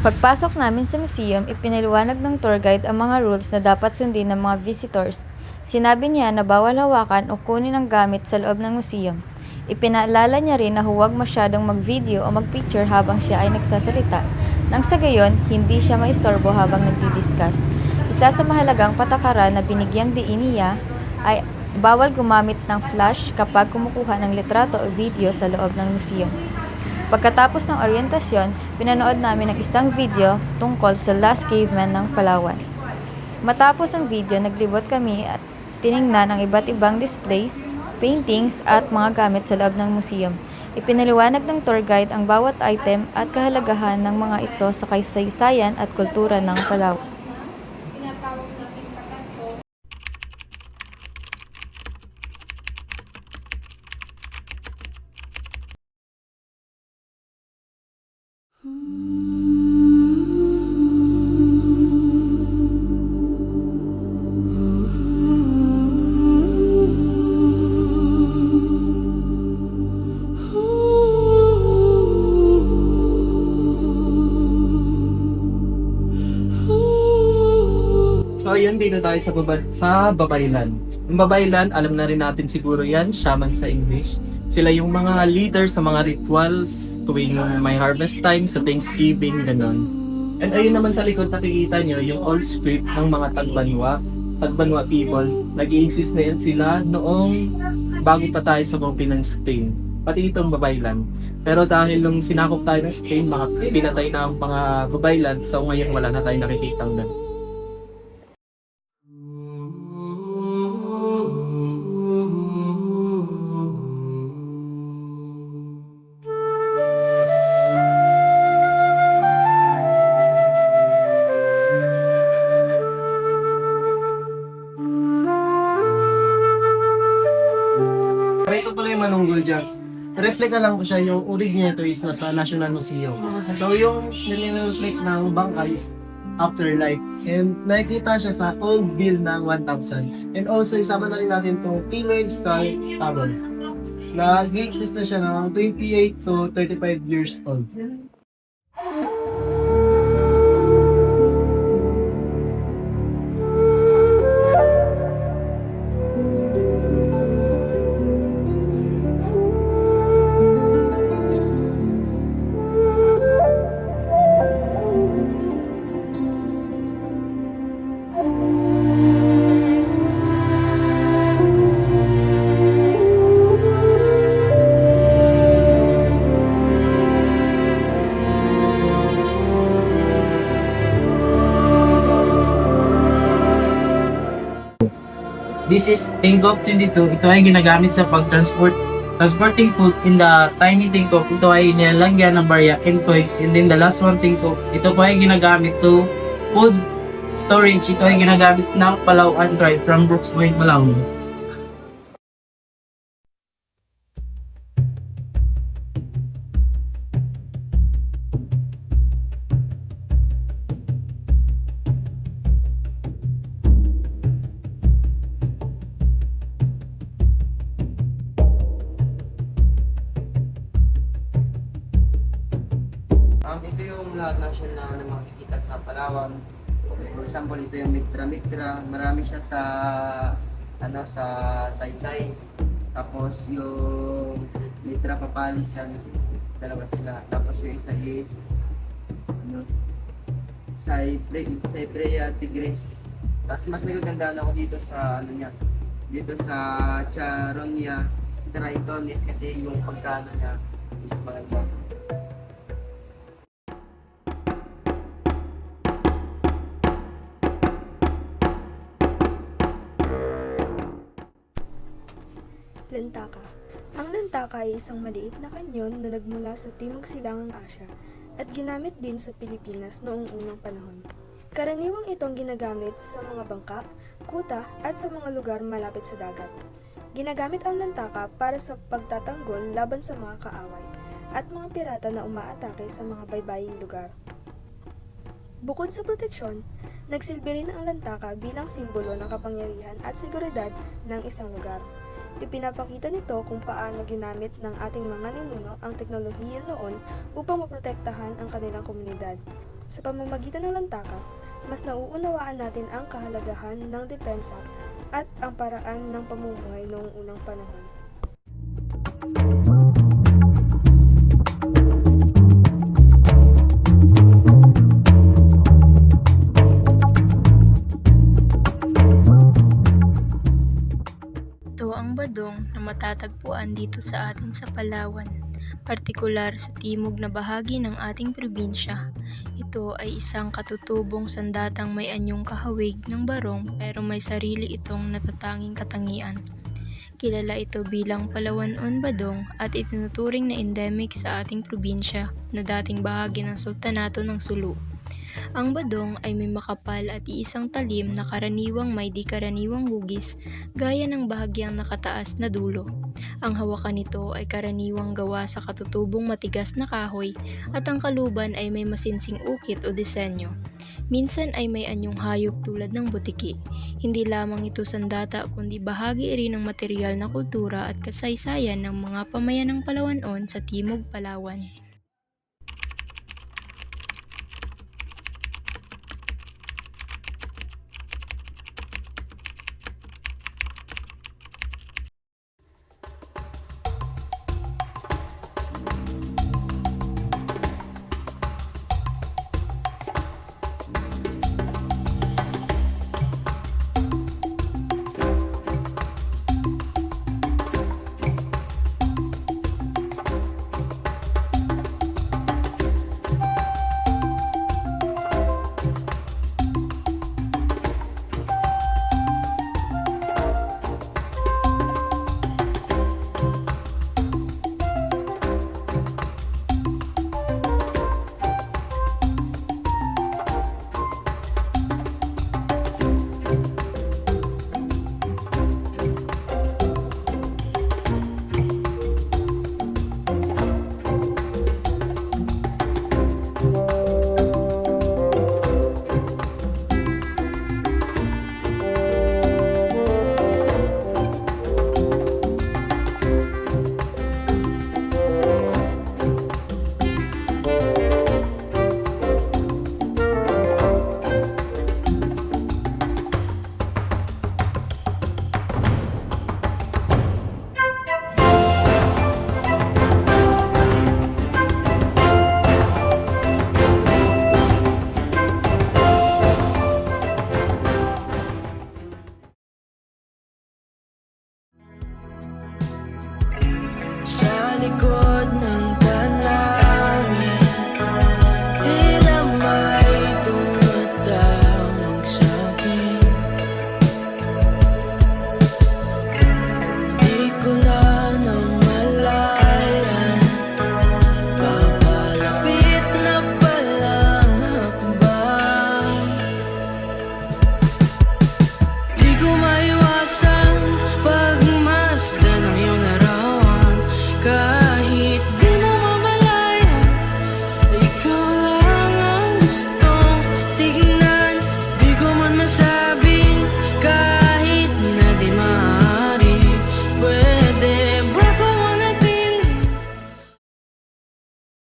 Pagpasok namin sa museum, ipinaliwanag ng tour guide ang mga rules na dapat sundin ng mga visitors. Sinabi niya na bawal hawakan o kunin ang gamit sa loob ng museum. Ipinaalala niya rin na huwag masyadong mag-video o mag-picture habang siya ay nagsasalita. Nang sa gayon, hindi siya maistorbo habang nagdi-discuss. Isa sa mahalagang patakaran na binigyang diin niya ay bawal gumamit ng flash kapag kumukuha ng litrato o video sa loob ng museum. Pagkatapos ng oryentasyon, pinanood namin ang isang video tungkol sa Last Caveman ng Palawan. Matapos ang video, naglibot kami at tiningnan ang iba't ibang displays, paintings at mga gamit sa loob ng museum. Ipinaliwanag ng tour guide ang bawat item at kahalagahan ng mga ito sa kasaysayan at kultura ng Palawan. So ayun, dito tayo sa Babaylan. Yung Babaylan, alam na rin natin siguro yan, shaman sa English. Sila yung mga leader sa mga rituals tuwing may harvest time, sa Thanksgiving, ganon. And ayun naman sa likod, nakikita nyo yung old script ng mga Tagbanwa people. Nag-i-exist na yan sila noong bago pa tayo sa buong ng Spain. Pati itong Babaylan. Pero dahil nung sinakop tayo ng Spain, pinatay na ang mga Babaylan, so ngayon wala na tayong nakikitang ganun. Ito pala yung manunggol dyan. Replica lang ko siya, yung original nito is nasa National Museum. So yung nilireflect ng bangka is afterlife. And nakikita siya sa old bill ng 1,000. And also isama na rin natin itong female star tower. Nag-exist na siya ng 28 to 35 years old. This is Tingkop 22. Ito ay ginagamit sa transporting food in the tiny Tingkop. Ito ay nilalagyan ng barya and coins. And then the last one Tingkop, ito po ay ginagamit to food storage. Ito ay ginagamit ng Palawan tribe from Brooks Point, Palawan. Ito yung lahat ng shell na makikita sa Palawan. For example, ito yung Mitra. Marami siya sa sa Taytay. Tapos yung Mitra Papalis yan, dalawa sila. Tapos yung isa is Cyprea tigris. Tapos mas nagagandaan ako dito sa ano niya, dito sa Charonia tritonus kasi yung pagkano niya is maganda. Lantaka. Ang Lantaka ay isang maliit na kanyon na nagmula sa Timog Silangang Asya at ginamit din sa Pilipinas noong unang panahon. Karaniwang itong ginagamit sa mga bangka, kuta at sa mga lugar malapit sa dagat. Ginagamit ang Lantaka para sa pagtatanggol laban sa mga kaaway at mga pirata na umaatake sa mga baybaying lugar. Bukod sa proteksyon, nagsilbi rin ang Lantaka bilang simbolo ng kapangyarihan at seguridad ng isang lugar. Ipinapakita nito kung paano ginamit ng ating mga ninuno ang teknolohiya noon upang maprotektahan ang kanilang komunidad. Sa pamamagitan ng Lantaka, mas nauunawaan natin ang kahalagahan ng depensa at ang paraan ng pamumuhay noong unang panahon. Ito ang badong na matatagpuan dito sa atin sa Palawan, partikular sa timog na bahagi ng ating probinsya. Ito ay isang katutubong sandatang may anyong kahawig ng barong pero may sarili itong natatanging katangian. Kilala ito bilang Palawan-on Badong at itinuturing na endemic sa ating probinsya na dating bahagi ng Sultanato ng Sulu. Ang badong ay may makapal at iisang talim na karaniwang may di karaniwang hugis gaya ng bahagyang nakataas na dulo. Ang hawakan nito ay karaniwang gawa sa katutubong matigas na kahoy at ang kaluban ay may masinsing ukit o disenyo. Minsan ay may anyong hayop tulad ng butiki. Hindi lamang ito sandata kundi bahagi rin ng material na kultura at kasaysayan ng mga pamayanang Palawan-on sa Timog Palawan.